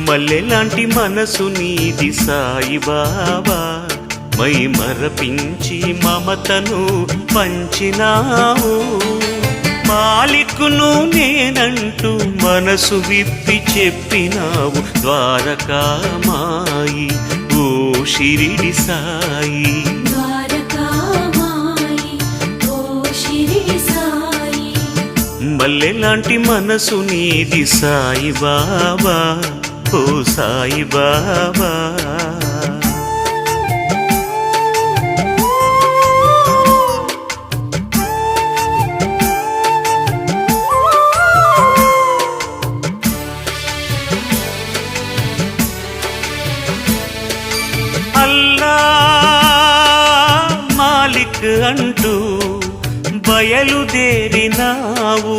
మల్లెలాంటి మనసు నీది సాయిబాబా, మై మరపించి మమతను పంచినావు. మాలికును నేనంటూ మనసు విప్పి చెప్పినావు. ద్వారకామాయి ఓ షిరిడి సాయి, మల్లెలాంటి మనసు నీది సాయిబాబా, ఓ సాయిబాబా. అల్లా మాలిక్ అంటూ బయలుదేరినావు.